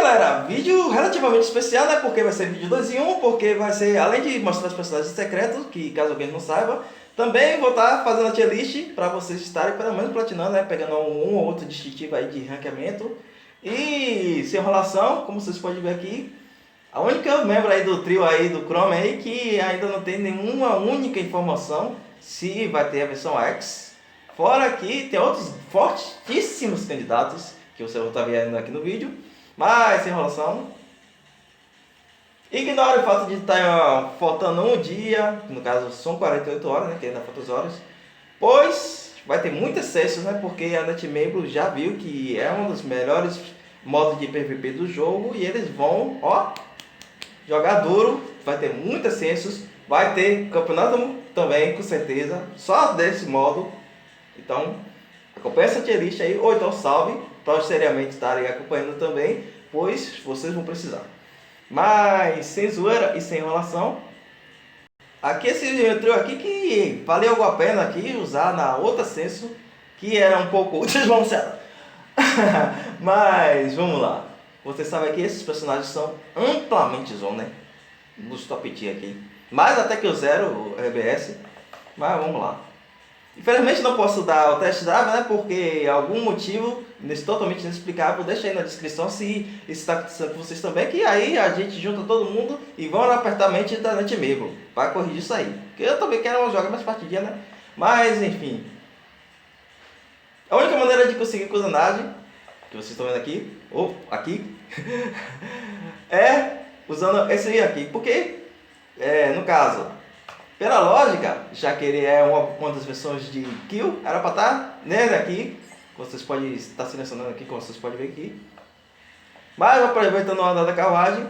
galera, vídeo relativamente especial, né? Porque vai ser vídeo 2 em 1, porque vai ser, além de mostrar os personagens secretos, que caso alguém não saiba, também vou estar fazendo a tier list para vocês estarem pelo menos platinando, né? Pegando um ou outro distintivo aí de ranqueamento. E sem enrolação, como vocês podem ver aqui, a única membro aí do trio aí do Chrome aí que ainda não tem nenhuma única informação se vai ter a versão X. Fora que tem outros fortíssimos candidatos que você vai estar vendo aqui no vídeo. Mas sem enrolação, ignore o fato de estar faltando um dia, no caso são 48 horas, né, que ainda faltam as horas, pois vai ter muito excesso, né, porque a Netmember já viu que é um dos melhores modos de PVP do jogo e eles vão, ó, jogar duro, vai ter muitos excessos, vai ter campeonato também, com certeza, só desse modo. Então, acompanha essa tier list aí, ou então salve, para seriamente estarem acompanhando também, pois vocês vão precisar. Mas, sem zoeira e sem enrolação, aqui esse trio aqui que valeu a pena aqui usar na outra censo, que era um pouco desbalanceada. Mas, vamos lá. Vocês sabem que esses personagens são amplamente zona, né? Nos top tier aqui. Mais até que o Zero, o RBS. Mas vamos lá. Infelizmente não posso dar o teste drive, né? Porque algum motivo totalmente inexplicável. Deixa aí na descrição se isso está acontecendo com vocês também. Que aí a gente junta todo mundo e vão lá apertar a mente da Netmember para corrigir isso aí. Porque eu também quero jogar mais partidinha, né? Mas enfim. A única maneira de conseguir coordenagem, que vocês estão vendo aqui, ou aqui, é usando esse aí aqui. Porque, no caso, pela lógica, já que ele é uma das versões de kill, era para estar nele aqui. Vocês podem estar selecionando aqui, como vocês podem ver aqui. Mas aproveitando a onda da carruagem,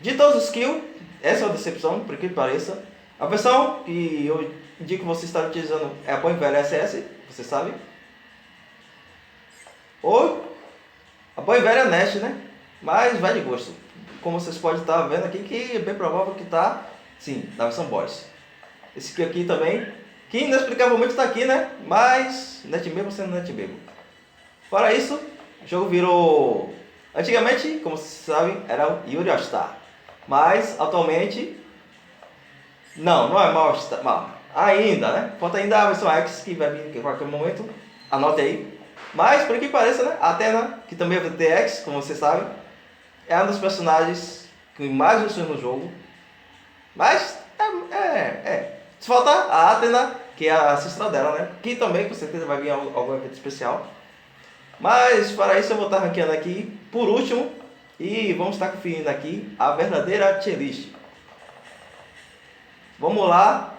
de todos os kills, essa é uma decepção, por que pareça. A versão que eu indico vocês estarem utilizando é a Boa e Velha SS, vocês sabem. Ou a Boa e Velha Nest, né? Mas vai de gosto. Como vocês podem estar vendo aqui, que é bem provável que está, sim, na versão Boss. Esse aqui também, que inexplicavelmente está aqui, né? Mas Netmember sendo Netmember. Fora isso, o jogo virou... Antigamente, como vocês sabem, era o Yuri All Star. Mas, atualmente... Não é mal ainda, né? Falta ainda a versão X, que vai vir em qualquer momento. Anote aí. Mas, por que pareça, né? A Athena, que também é VTX, como vocês sabem, é um dos personagens que mais versões no jogo. Mas, se faltar a Athena, que é a ancestral dela, né? Que também com certeza vai vir algum evento especial. Mas para isso eu vou estar ranqueando aqui por último. E vamos estar conferindo aqui a verdadeira tier list. Vamos lá.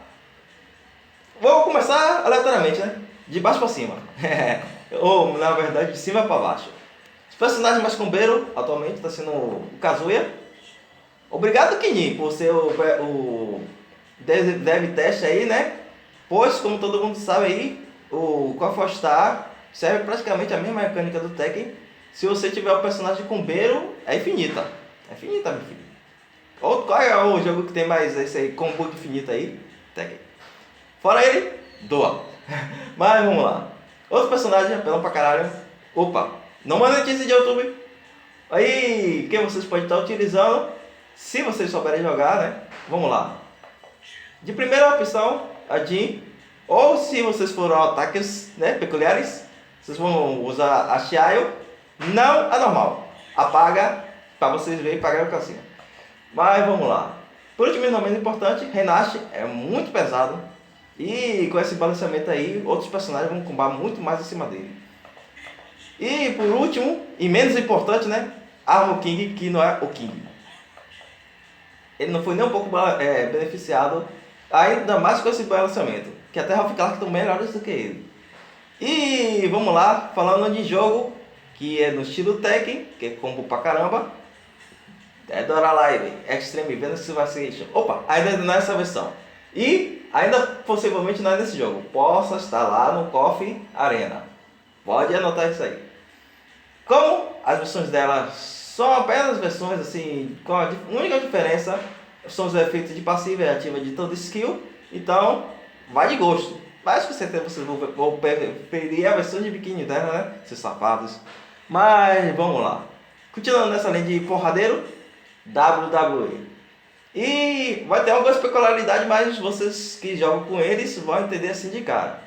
Vou começar aleatoriamente, né? De baixo para cima. Ou na verdade de cima para baixo. Os personagens mais combeiro atualmente está sendo o Kazuya. Obrigado, Kini, por ser o dev teste aí, né? Pois, como todo mundo sabe aí, o Call Star serve praticamente a mesma mecânica do Tekken. Se você tiver o personagem combeiro, é infinita. É infinita, meu filho. Qual é o jogo que tem mais esse aí, combo infinito aí? Tekken. Fora ele, doa. Mas vamos lá. Outro personagem, apelão pra caralho. Opa, não monetize de YouTube. Aí, que vocês podem estar utilizando, se vocês souberem jogar, né? Vamos lá. De primeira opção, a Jin. Ou se vocês forem ataques, né, peculiares, vocês vão usar a Xiao. Não a normal. Apaga para vocês verem e pagar o calcinha. Mas vamos lá. Por último e não menos importante, Renasce é muito pesado. E com esse balanceamento aí, outros personagens vão combar muito mais em cima dele. E por último, e menos importante, né? Armor King, que não é o King. Ele não foi nem um pouco beneficiado, ainda mais com esse balanceamento, que até Half Clark estão melhores do que ele. E vamos lá, falando de jogo, que é no estilo Tekken, que é combo pra caramba. Dead or Alive, Extreme Venus Civilization. Opa, ainda não é essa versão. E ainda possivelmente não é nesse jogo. Possa estar lá no KOF Arena. Pode anotar isso aí. Como as versões dela são apenas versões assim, com a única diferença são os efeitos de passiva e ativa de todo skill. Então, vai de gosto. Mas com certeza vocês vão preferir a versão de biquíni dela, né? Seus safados. Mas vamos lá. Continuando nessa linha de porradeiro, WWE. E vai ter algumas peculiaridades, mas vocês que jogam com eles vão entender assim de cara.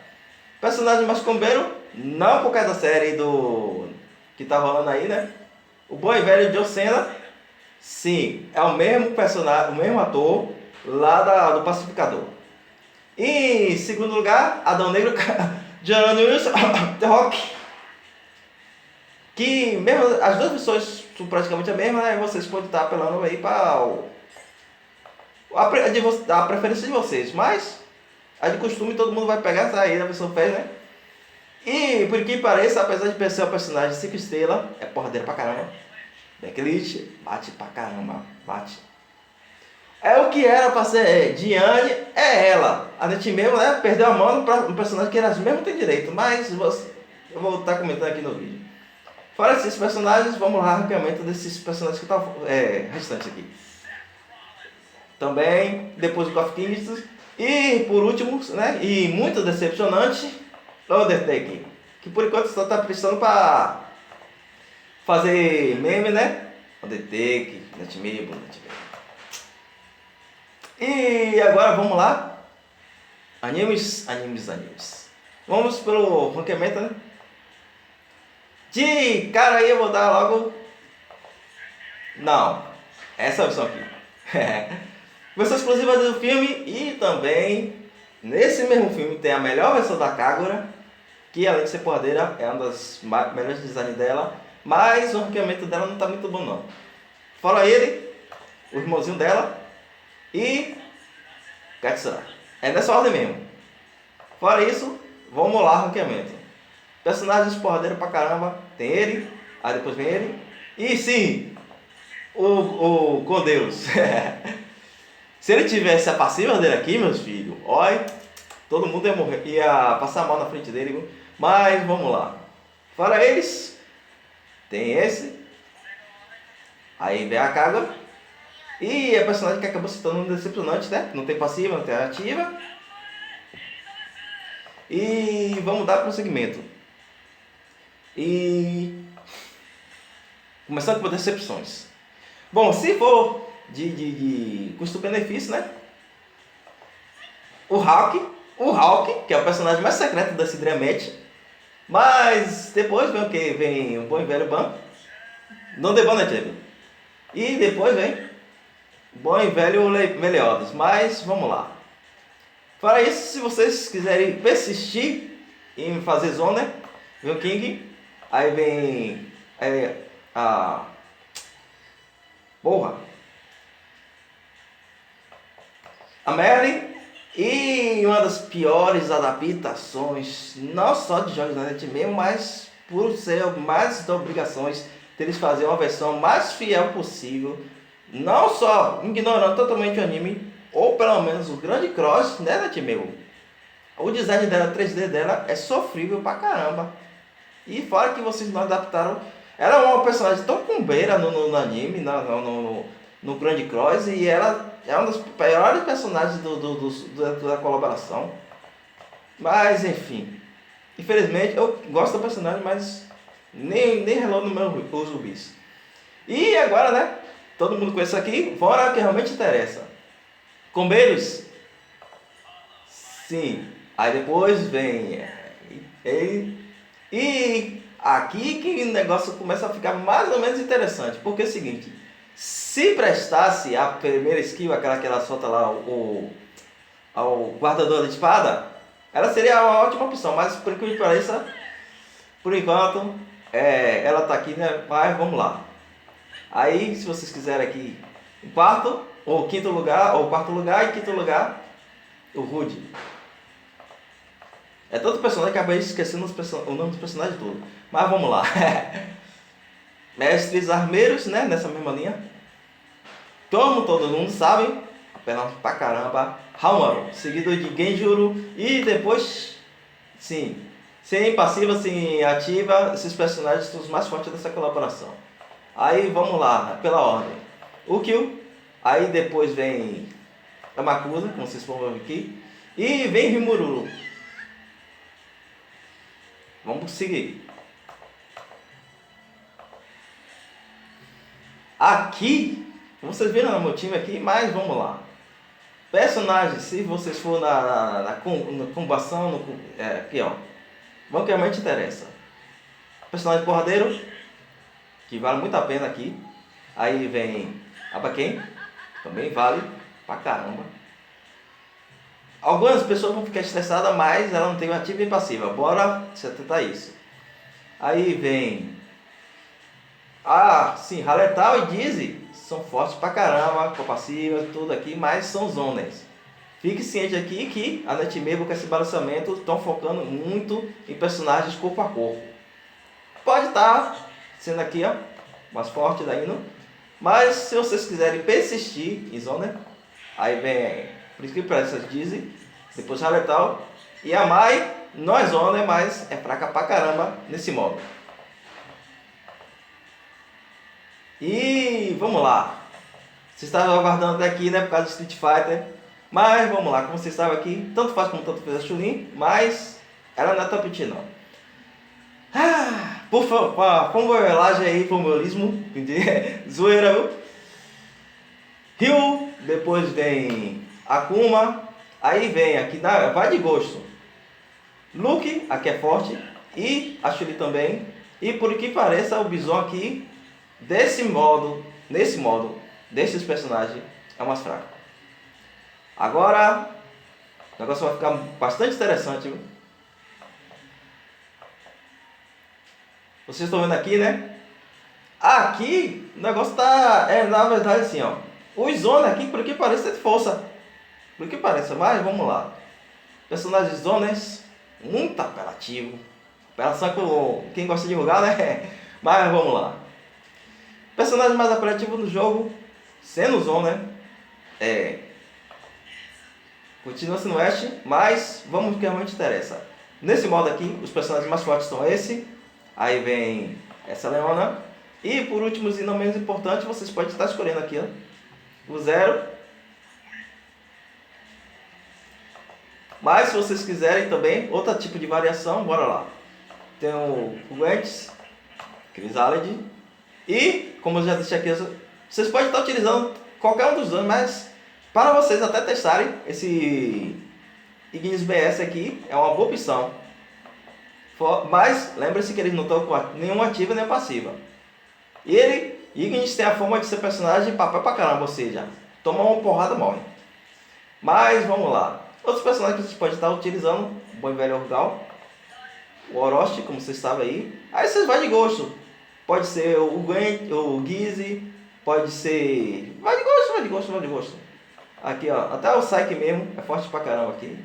Personagem mais combeiro, não por causa da série do que tá rolando aí, né? O bom e velho John Cena, sim, é o mesmo personagem, o mesmo ator lá do Pacificador. E em segundo lugar, Adão Negro, John Wilson, The Rock. Que mesmo as duas versões são praticamente a mesma, né? Vocês podem estar apelando aí para a preferência de vocês, mas a de costume todo mundo vai pegar essa aí, a versão fez, né? E por que pareça, apesar de ser o personagem 5 estrelas, é porradeiro pra caramba. Backlist, bate pra caramba, bate. É o que era pra ser Diane, é ela. A gente mesmo, né, perdeu a mão para um personagem que elas mesmo têm direito, mas eu vou estar comentando aqui no vídeo. Fora esses personagens, vamos lá rapidamente desses personagens que estão restantes aqui. Também, depois do Coffee Kings. E por último, né, e muito decepcionante, Undertaker. Que por enquanto só está precisando para fazer meme, né? Undertaker, Netmebo. E agora vamos lá. Animes. Vamos pelo ranqueamento, né? De cara aí eu vou dar logo. Não, essa versão aqui. Versão exclusiva do filme e também nesse mesmo filme tem a melhor versão da Kagura, que além de ser porradeira é uma das melhores designs dela, mas o ranqueamento dela não está muito bom não. Fora ele, o irmãozinho dela e Katsura. É nessa ordem mesmo. Fora isso, vamos lá ranqueamento. Personagens porradeiro pra caramba, tem ele, aí depois vem ele. E sim, o com Deus. Se ele tivesse a passiva dele aqui, meus filhos, olha, todo mundo ia morrer, ia passar mal na frente dele, viu? Mas vamos lá. Fora eles, tem esse. Aí vem a Kaga. E a personagem que acabou se tornando decepcionante, né? Não tem passiva, não tem ativa. E vamos dar prosseguimento. E começando por decepções. Bom, se for de custo-benefício, né? O Hulk, que é o personagem mais secreto da Cidremet. Mas depois vem o que? Vem o bom e velho Ban. Não de Bonnet. E depois vem o bom e velho Meliodas. Mas vamos lá. Fora isso, se vocês quiserem persistir em fazer zona, vem o King. Aí vem a Merlin. E uma das piores adaptações, não só de jogos da net mesmo, mas por ser mais das obrigações deles fazer uma versão mais fiel possível, não só ignorando totalmente o anime, ou pelo menos o grande cross, né, net meu. O design dela, 3D dela, é sofrível pra caramba. E fora que vocês não adaptaram, ela é uma personagem tão cumbeira no anime, no Grand Cross, e ela é um dos piores personagens da colaboração. Mas enfim, infelizmente eu gosto do personagem, mas nem relou no meu zumbis. E agora, né? Todo mundo com isso aqui, fora o que realmente interessa. Combeiros? Sim. Aí depois vem ele. E aqui que o negócio começa a ficar mais ou menos interessante. Porque é o seguinte, se prestasse a primeira skill, aquela que ela solta lá ao guardador de espada, ela seria uma ótima opção. Mas por incrível que pareça, por enquanto, ela tá aqui, né? Mas vamos lá. Aí, se vocês quiserem aqui, em quarto, ou quinto lugar, ou quarto lugar, e quinto lugar, o Rude. É tanto personagem que acabei esquecendo o nome dos personagens todos. Mas vamos lá. Mestres armeiros, né? Nessa mesma linha. Como todo mundo sabe, apenas pra caramba, Hamaru, seguido de Genjuro e depois, sim, sem passiva, sem ativa, esses personagens são os mais fortes dessa colaboração. Aí vamos lá, pela ordem. O Kill, aí depois vem a Makusa, como vocês vão ver aqui, e vem Rimururu. Vamos seguir. Aqui, vocês viram no meu time aqui, mas vamos lá. Personagens, se vocês for na combação, aqui ó, vamos que realmente interessa. Personagem porradeiro, que vale muito a pena aqui. Aí vem Abaken, também vale pra caramba. Algumas pessoas vão ficar estressadas, mas ela não tem ativa e passiva. Bora se atentar a isso. Aí vem... sim, Hallertau e Dizzy são fortes pra caramba, com passiva, tudo aqui, mas são zonas. Fique ciente aqui que a Netmable com esse balanceamento estão focando muito em personagens corpo a corpo. Pode estar sendo aqui, ó, mais forte daí, mas se vocês quiserem persistir em zona, aí vem, por isso que parece Dizzy, depois Hallertau, e a Mai não é zona, mas é fraca pra caramba nesse modo. E vamos lá. Você estava aguardando até aqui, né, por causa do Street Fighter, mas vamos lá, como você estava aqui, tanto faz como tanto fez a Chun-Li, mas ela não é top tier não. Por favor, fumbolagem aí, fumbolismo, zoeira, viu? Ryu, depois vem Akuma, aí vem aqui, vai de gosto. Luke, aqui é forte, e a Chun-Li também, e por que pareça o Bison aqui, nesse modo, desses personagens, é o mais fraco. Agora, o negócio vai ficar bastante interessante, viu? Vocês estão vendo aqui, né? Aqui, o negócio tá, na verdade assim, ó. Os zonas aqui, por que parece, é de força. Por que parece, mas vamos lá. Personagens zonas, muito apelativo. Apelação com quem gosta de jogar, né? Mas vamos lá. Personagem mais apelativo no jogo, sendo zona, continua sendo Ash, mas vamos que realmente interessa. Nesse modo aqui, os personagens mais fortes são esse. Aí vem essa Leona. E por último e não menos importante, vocês podem estar escolhendo aqui, ó, o Zero. Mas se vocês quiserem também, outro tipo de variação, bora lá. Tem o Gantz, Chrysalid. E, como eu já deixei aqui, vocês podem estar utilizando qualquer um dos dois, mas para vocês até testarem, esse Ignis BS aqui é uma boa opção. Mas lembre-se que eles não estão com nenhuma ativa nem passiva. Ignis tem a forma de ser personagem papel pra caramba, ou seja, toma uma porrada e morre. Mas vamos lá. Outros personagens que vocês podem estar utilizando, o bom e velho Orgal, o Orochi, como vocês sabem aí. Aí vocês vão de gosto. Pode ser o Gwen, o Gizzy, pode ser... Vai de gosto. Aqui, ó, até o Psyche mesmo é forte pra caramba aqui.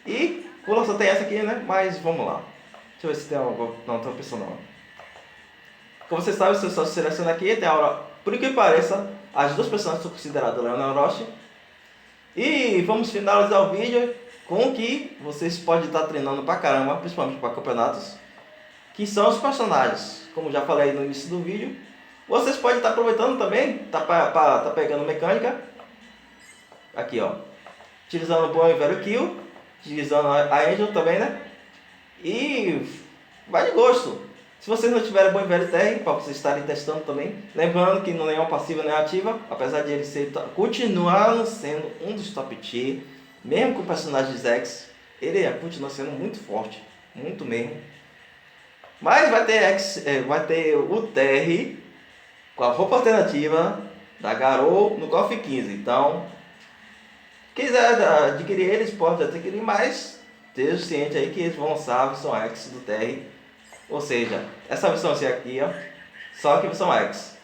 E pula só tem essa aqui, né? Mas vamos lá. Deixa eu ver se tem alguma... Não, tem uma pessoa não. Como vocês sabem, você só seleciona aqui, tem a hora... Por que pareça, as duas personagens são consideradas Leona e Orochi. E vamos finalizar o vídeo com que vocês podem estar treinando pra caramba, principalmente para campeonatos, que são os personagens. Como já falei no início do vídeo, vocês podem estar aproveitando também, tá pegando mecânica, aqui ó, utilizando o bom e velho Kill, utilizando a Angel também, né? E vai de gosto. Se vocês não tiverem bom e velho TR, para vocês estarem testando também, lembrando que não é uma passiva nem ativa, apesar de ele continuar sendo um dos top tier, mesmo com o personagem X, ele continua sendo muito forte, muito mesmo. Mas vai ter o TR com a roupa alternativa da Garou no KOF 15. Então, quiser adquirir eles, pode adquirir, mas esteja ciente aí que eles vão lançar a versão X do TR. Ou seja, essa versão aqui, ó, só que versão X.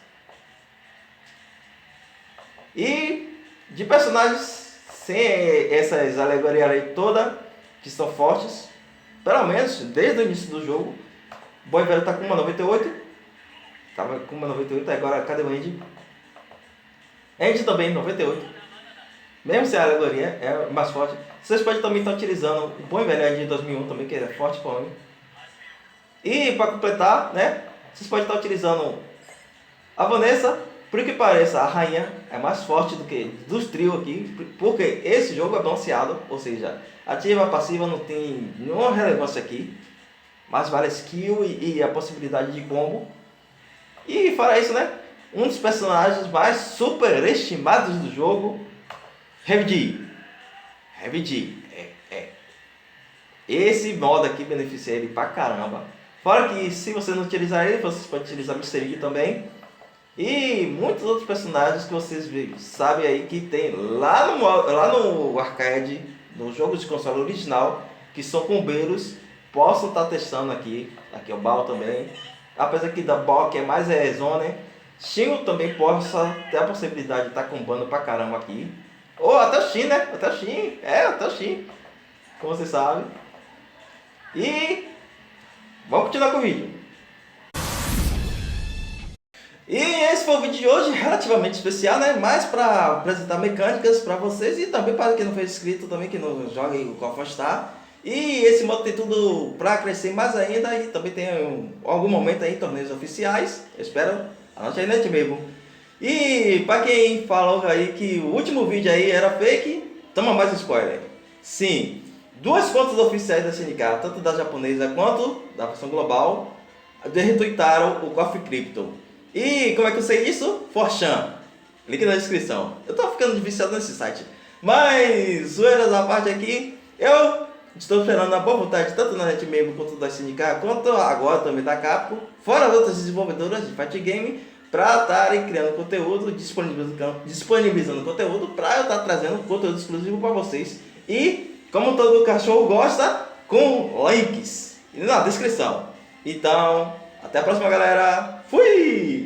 E de personagens sem essas alegorias aí todas, que são fortes, pelo menos desde o início do jogo. O Bom e Velho tá com uma 98. Tava com uma 98, agora cadê o Andy? Andy também 98. Mesmo sem a alegoria, é mais forte. Vocês podem também estar utilizando o Bom e Velho Andy de 2001 também, que é forte para mim. E para completar, né, vocês podem estar utilizando a Vanessa. Por que pareça, a rainha é mais forte do que dos trios aqui, porque esse jogo é balanceado, ou seja, ativa e passiva não tem nenhuma relevância aqui, mas vale a skill e a possibilidade de combo. E fora isso, né? Um dos personagens mais superestimados do jogo, Heavy D. Heavy D. Esse modo aqui beneficia ele pra caramba. Fora que se você não utilizar ele, você pode utilizar Mr. Ig também. E muitos outros personagens que vocês sabem aí que tem lá no arcade, no jogo de console original, que são combeiros. Posso estar testando aqui. Aqui é o Bal também. Apesar que da Bal que é mais zona. Shingo também possa ter a possibilidade de estar combando pra caramba aqui. Ou até o Shin, né? Até o Shin. Até o Shin. Como você sabe. E vamos continuar com o vídeo. E esse foi o vídeo de hoje, relativamente especial, né? Mais para apresentar mecânicas para vocês e também para quem não foi inscrito também, que não joga o Call of Star. E esse modo tem tudo para crescer mais ainda e também tem algum momento aí torneios oficiais. Eu espero, anote aí, né, mesmo. E para quem falou aí que o último vídeo aí era fake, toma mais um spoiler. Sim, duas contas oficiais da SNK, tanto da japonesa quanto da versão global, retweetaram o Coffee Crypto. E como é que eu sei isso? Forchan. Link na descrição. Eu tô ficando viciado nesse site. Mas, zoeiras à parte aqui, eu estou esperando a boa vontade tanto na NetMemo quanto da SNK, quanto agora também da Capcom, fora as outras desenvolvedoras de fight game, para estarem criando conteúdo, disponibilizando conteúdo, para eu estar trazendo conteúdo exclusivo para vocês. E, como todo cachorro gosta, com links na descrição. Então, até a próxima, galera. Fui!